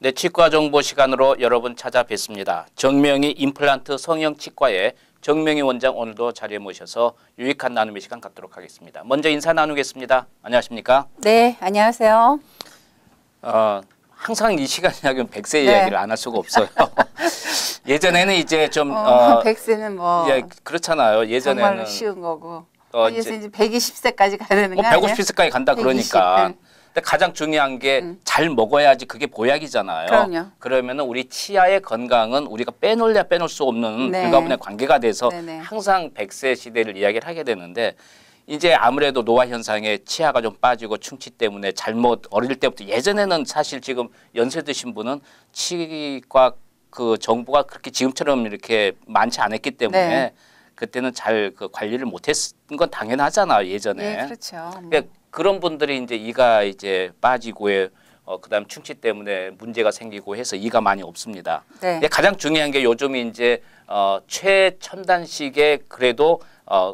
네, 치과 정보 시간으로 여러분 찾아뵙습니다. 정명희 임플란트 성형치과의 정명희 원장 오늘도 자리에 모셔서 유익한 나눔의 시간 갖도록 하겠습니다. 먼저 인사 나누겠습니다. 안녕하십니까? 네, 안녕하세요. 항상 이 시간 이야기는 100세 이야기를 안 할 수가 없어요. 예전에는 이제 좀 100세는 뭐 예, 그렇잖아요. 예전에는 정말로 쉬운 거고 이제 120세까지 가야 되는 거 뭐 아니에요? 150세까지 간다 120, 그러니까. 근데 가장 중요한 게 잘 먹어야지 그게 보약이잖아요. 그럼요. 그러면은 우리 치아의 건강은 우리가 빼놓을 수 없는 네. 불가분의 관계가 돼서 네네. 항상 100세 시대를 이야기를 하게 되는데 이제 아무래도 노화 현상에 치아가 좀 빠지고 충치 때문에 잘못 어릴 때부터 예전에는 사실 지금 연세 드신 분은 치과 그 정보가 그렇게 지금처럼 이렇게 많지 않았기 때문에 네. 그때는 잘 그 관리를 못했던 건 당연하잖아요 예전에. 네, 그렇죠. 그러니까 그런 분들이 이제 이가 이제 빠지고 그다음 충치 때문에 문제가 생기고 해서 이가 많이 없습니다. 네. 근데 가장 중요한 게 요즘 이제 최첨단식의 그래도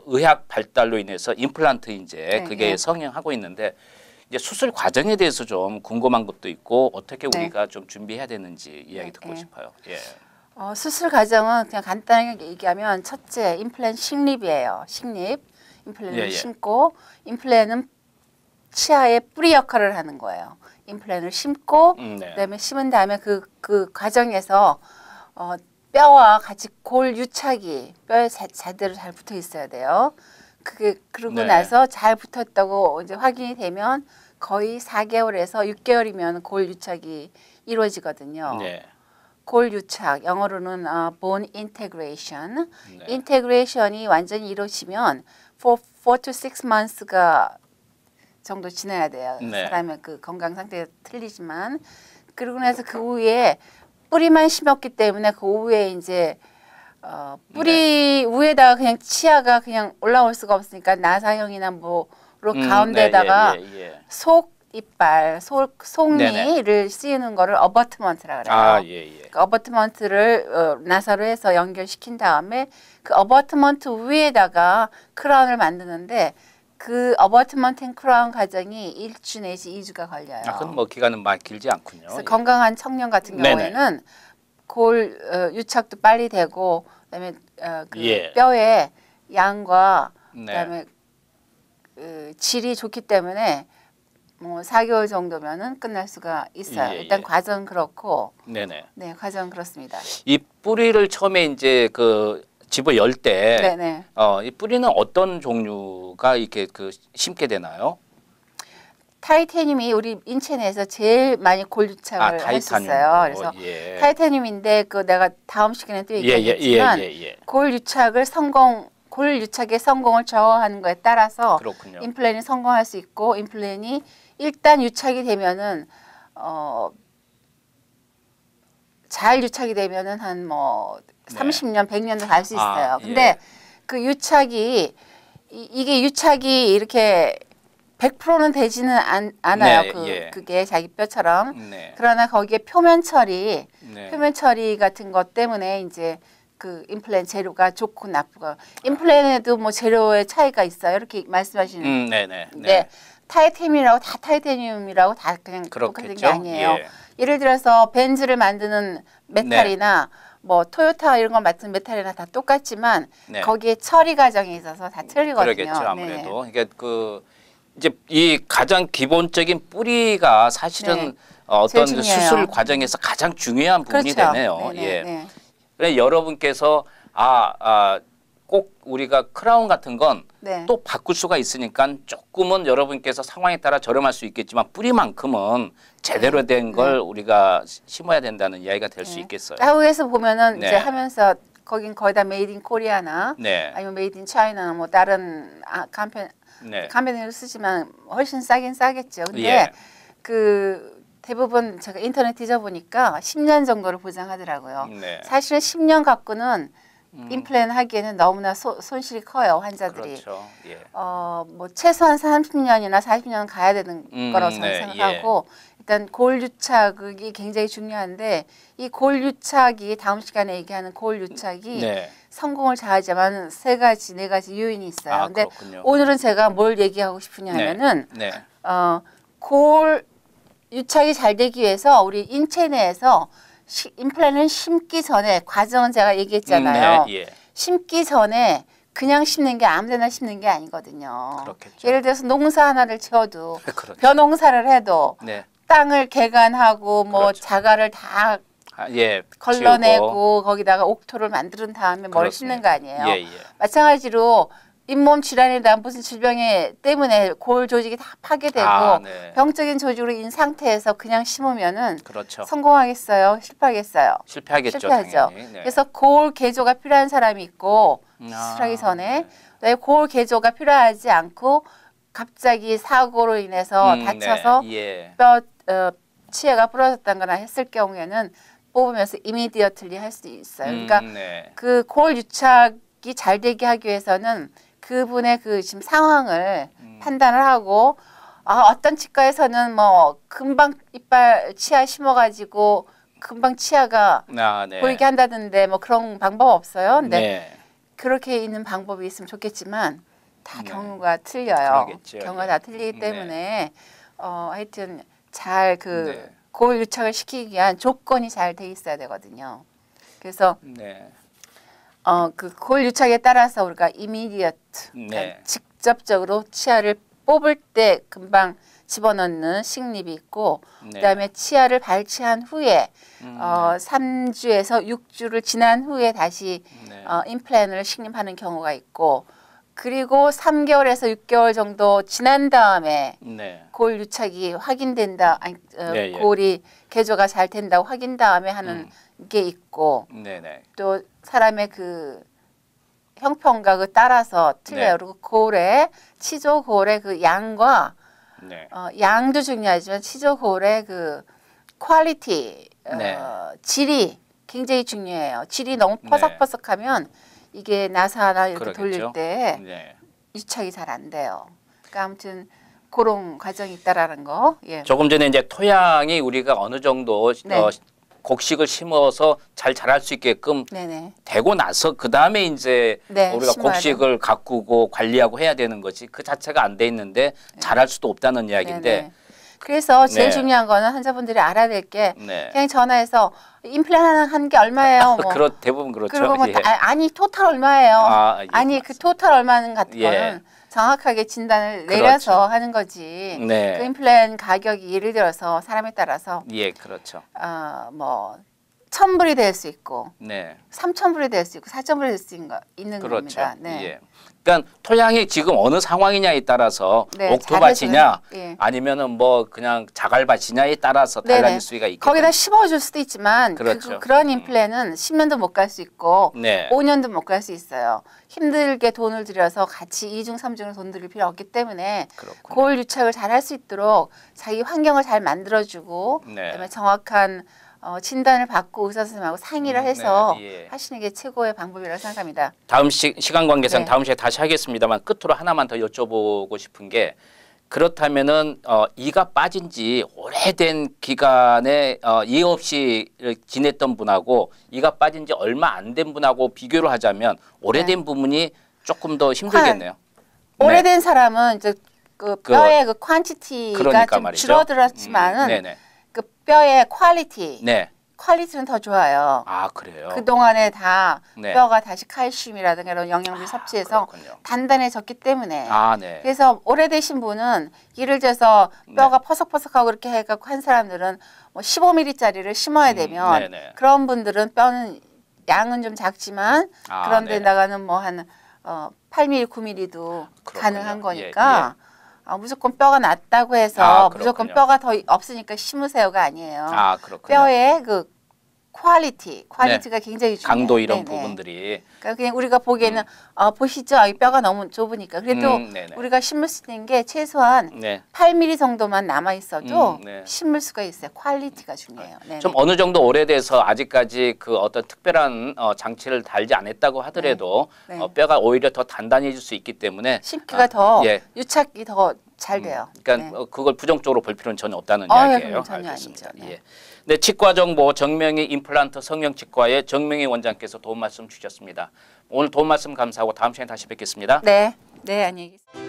의학 발달로 인해서 임플란트 이제 네, 그게 네. 성형하고 있는데 이제 수술 과정에 대해서 좀 궁금한 것도 있고 어떻게 네. 우리가 좀 준비해야 되는지 이야기 듣고 네. 싶어요. 예. 수술 과정은 그냥 간단하게 얘기하면 첫째 임플란트 식립이에요. 식립. 임플란트를 예, 예. 심고 임플란트는 치아의 뿌리 역할을 하는 거예요. 임플란트를 심고 네. 그다음에 심은 다음에 그 과정에서 뼈와 같이 골 유착이 뼈에 제대로 잘 붙어 있어야 돼요. 그러고 네. 나서 잘 붙었다고 이제 확인이 되면 거의 4개월에서 6개월이면 골 유착이 이루어지거든요. 네. 골 유착, 영어로는 bone integration. 네. 인테그레이션이 완전히 이루어지면 4 to 6 months가 정도 지나야 돼요. 네. 사람의 그 건강 상태가 틀리지만 그러고 나서 그 후에 뿌리만 심었기 때문에 그 후에 이제 뿌리 위에다가 그냥 치아가 그냥 올라올 수가 없으니까 나사형이나 뭐로 가운데다가 네, 예. 속 이빨, 속니를 네네. 씌우는 거를 어버트먼트라 그래요. 아, 예, 예. 그 어버트먼트를 나사로 해서 연결시킨 다음에 그 어버트먼트 위에다가 크라운을 만드는데 그 어버트먼트 앤 크라운 과정이 1주 내지 2주가 걸려요. 그건 뭐 기간은 많이 길지 않군요. 그래서 예. 건강한 청년 같은 네네. 경우에는 골 유착도 빨리 되고 그다음에 그 예. 뼈의 양과 네. 그다음에 질이 좋기 때문에 뭐 4개월 정도면은 끝날 수가 있어요. 예, 일단 예. 과정은 그렇고, 네네. 네, 과정은 그렇습니다. 이 뿌리를 처음에 이제 그 집어 열 때, 네네. 이 뿌리는 어떤 종류가 이렇게 그 심게 되나요? 타이타늄이 우리 인체 내에서 제일 많이 골 유착을 할 수 있어요. 그래서 예. 타이타늄인데 그 내가 다음 시간에 또 예, 예, 얘기하겠지만 예. 골 유착의 성공을 저하하는 거에 따라서 그렇군요. 임플란이 성공할 수 있고 임플란이 일단 유착이 되면은 잘 유착이 되면은 한 뭐 30년, 100년도 갈 수 있어요. 예. 근데 그 유착이 이게 유착이 이렇게 100%는 되지는 않아요. 네, 예. 그게 자기 뼈처럼. 네. 그러나 거기에 표면 처리 네. 같은 것 때문에 이제 그 임플란트 재료가 좋고 나쁘고 임플란트에도 뭐 재료의 차이가 있어요. 이렇게 말씀하시는. 네네. 네. 타이타늄이라고 다 타이타늄이라고 다 그냥 똑같은 게 그렇겠죠. 아니에요. 예. 예를 들어서 벤츠를 만드는 메탈이나 뭐 토요타 이런 거 맡은 메탈이나 다 똑같지만 네. 거기에 처리 과정에 있어서 다 틀리거든요. 그러겠죠 아무래도. 이게 그 이제 이 가장 기본적인 뿌리가 사실은 네. 어떤 제일 그 중요해요. 수술 과정에서 가장 중요한 부분이 그렇죠. 되네요. 네네, 예. 네. 그래 여러분께서 꼭 우리가 크라운 같은 건 네. 또 바꿀 수가 있으니까 조금은 여러분께서 상황에 따라 저렴할 수 있겠지만 뿌리만큼은 제대로 된 걸 우리가 심어야 된다는 이야기가 될 수 있겠어요. 한국에서 보면은 네. 이제 하면서 거긴 거의 다 메이드 인 코리아나 네. 아니면 메이드 인 차이나나 뭐 다른 네. 컴퍼니를 쓰지만 훨씬 싸긴 싸겠죠. 근데 예. 그 대부분 제가 인터넷 뒤져보니까 10년 정도를 보장하더라고요. 네. 사실은 10년 갖고는 임플란트 하기에는 너무나 손실이 커요, 환자들이. 그렇죠. 예. 뭐 최소한 30년이나 40년 가야 되는 거라고 저는 네, 생각하고 일단 골 유착이 굉장히 중요한데 이 골 유착이 다음 시간에 얘기하는 골 유착이 네. 성공을 잘하지만 네 가지 요인이 있어요. 근데 그렇군요. 오늘은 제가 뭘 얘기하고 싶으냐 하면은 네. 골 유착이 잘 되기 위해서 우리 인체 내에서 임플란트는 심기 전에 과정은 제가 얘기했잖아요. 네, 예. 심기 전에 그냥 심는 게 아무데나 심는 게 아니거든요. 그렇겠죠. 예를 들어서 농사 하나를 지어도 그렇죠. 벼농사를 해도 네. 땅을 개간하고 뭐 그렇죠. 자갈을 다 예, 걸러내고 치우고. 거기다가 옥토를 만든 다음에 뭘 그렇습니다. 심는 거 아니에요. 예, 예. 마찬가지로 잇몸 질환이나 무슨 질병에 때문에 골 조직이 다 파괴되고 네. 병적인 조직으로 인 상태에서 그냥 심으면은 그렇죠. 성공하겠어요? 실패하겠어요? 실패하겠죠. 실패하죠. 당연히. 네. 그래서 골 개조가 필요한 사람이 있고 수술하기 전에 왜 골 개조가 필요하지 않고 갑자기 사고로 인해서 다쳐서 네. 예. 뼈 치아가 부러졌다거나 했을 경우에는 뽑으면서 이미디어틀리 할 수 있어요. 그러니까 네. 그 골 유착이 잘 되게 하기 위해서는 그분의 그 지금 상황을 판단을 하고 어떤 치과에서는 뭐 금방 이빨 치아 심어가지고 금방 치아가 네. 보이게 한다던데 뭐 그런 방법 없어요. 근데 네. 그렇게 있는 방법이 있으면 좋겠지만 다 네. 경우가 틀려요. 그러겠죠. 경우가 예. 다 틀리기 때문에 하여튼 잘 그 네. 골 유착을 시키기 위한 조건이 잘 돼 있어야 되거든요. 그래서 네. 그 골 유착에 따라서 우리가 immediate, 그러니까 네. 직접적으로 치아를 뽑을 때 금방 집어넣는 식립이 있고 네. 그다음에 치아를 발치한 후에 3주에서 6주를 지난 후에 다시 네. 임플란트를 식립하는 경우가 있고 그리고 3개월에서 6개월 정도 지난 다음에 네. 골 유착이 확인된다, 네, 예. 골이 개조가 잘 된다고 확인 다음에 하는 게 있고 네네. 또 사람의 그 형평각을 따라서 틀려요. 네. 그리고 골의 치조 골의 그 양과 네. 양도 중요하지만 치조 골의 그 퀄리티, 네. 질이 굉장히 중요해요. 질이 너무 네. 퍼석퍼석하면 이게 나사나 이렇게 그러겠죠. 돌릴 때 네. 유착이 잘 안 돼요. 그러니까 아무튼 그런 과정이 있다라는 거. 예. 조금 전에 이제 토양이 우리가 어느 정도 네. 곡식을 심어서 잘 자랄 수 있게끔 네네. 되고 나서 그 다음에 이제 네, 우리가 심어야 곡식을 가꾸고 관리하고 해야 되는 거지 그 자체가 안 돼 있는데 자랄 수도 없다는 이야기인데. 네네. 그래서 제일 네. 중요한 거는 환자분들이 알아야 될 게 네. 그냥 전화해서 임플란트 한 게 얼마예요? 뭐. 대부분 그렇죠. 그리고 뭐 예. 아니 토탈 얼마예요? 예, 아니 그 토탈 얼마는 같은 예. 거는 정확하게 진단을 그렇죠. 내려서 하는 거지. 네. 그 임플란트 가격이 예를 들어서 사람에 따라서 예, 그렇죠. 뭐 1,000불이 될 수 있고 네. 3,000불이 될 수 있고 4,000불이 될 수 있는 그렇죠. 겁니다. 네. 예. 그러니까 토양이 지금 어느 상황이냐에 따라서 네, 옥토밭이냐 잘해줘요. 예. 아니면은 뭐 그냥 자갈밭이냐에 따라서 네네. 달라질 수가 있기 거기다 때문에. 심어줄 수도 있지만 그렇죠. 그런 임플란트는 10년도 못 갈 수 있고 네. 5년도 못 갈 수 있어요. 힘들게 돈을 들여서 같이 2중, 3중으로 돈 들일 필요 없기 때문에 그렇군요. 골 유착을 잘 할 수 있도록 자기 환경을 잘 만들어주고 네. 그다음에 정확한 진단을 받고 의사 선생님하고 상의를 해서 네, 예. 하시는 게 최고의 방법이라고 생각합니다. 다음 시간 관계상 네. 다음 시간에 다시 하겠습니다만 끝으로 하나만 더 여쭤보고 싶은 게 그렇다면은 이가 빠진 지 오래된 기간에 이 없이 지냈던 분하고 이가 빠진 지 얼마 안 된 분하고 비교를 하자면 오래된 네. 부분이 조금 더 힘들겠네요. 오래된 사람은 이제 그 뼈의 그 퀀티티가 그러니까 좀 말이죠. 줄어들었지만은 네네. 그 뼈의 퀄리티, 네. 퀄리티는 더 좋아요. 아 그래요. 그 동안에 다 네. 뼈가 다시 칼슘이라든가 이런 영양분 섭취해서 그렇군요. 단단해졌기 때문에. 아 네. 그래서 오래되신 분은 예를 들어서 뼈가 퍼석퍼석하고 그렇게 해갖고 한 사람들은 뭐 15mm짜리를 심어야 되면 네네. 그런 분들은 뼈는 양은 좀 작지만 아, 그런 네. 데다가는 뭐 한 8mm, 9mm도 그렇군요. 가능한 예, 거니까 무조건 뼈가 낮다고 해서 아, 무조건 그렇군요. 뼈가 더 없으니까 심으세요가 아니에요. 아 그렇군요. 뼈의 그 퀄리티가 굉장히 중요해요. 강도 이런 네네. 부분들이 그러니까 그냥 우리가 보기에는 보시죠, 이 뼈가 너무 좁으니까 그래도 네네. 우리가 심을 수 있는 게 최소한 네. 8mm 정도만 남아 있어도 네. 심을 수가 있어요. 퀄리티가 중요해요. 네네. 좀 어느 정도 오래돼서 아직까지 그 어떤 특별한 장치를 달지 않았다고 하더라도 네. 네. 뼈가 오히려 더 단단해질 수 있기 때문에 심기가 더 예. 유착이 더 잘 돼요. 그러니까 네. 그걸 부정적으로 볼 필요는 전혀 없다는 예, 이야기예요. 그건 전혀 알겠습니다. 아니죠. 네. 예. 네, 치과 정보 정명희 임플란트 성형치과의 정명희 원장께서 도움 말씀 주셨습니다. 오늘 도움 말씀 감사하고 다음 시간에 다시 뵙겠습니다. 네, 안녕히 계세요.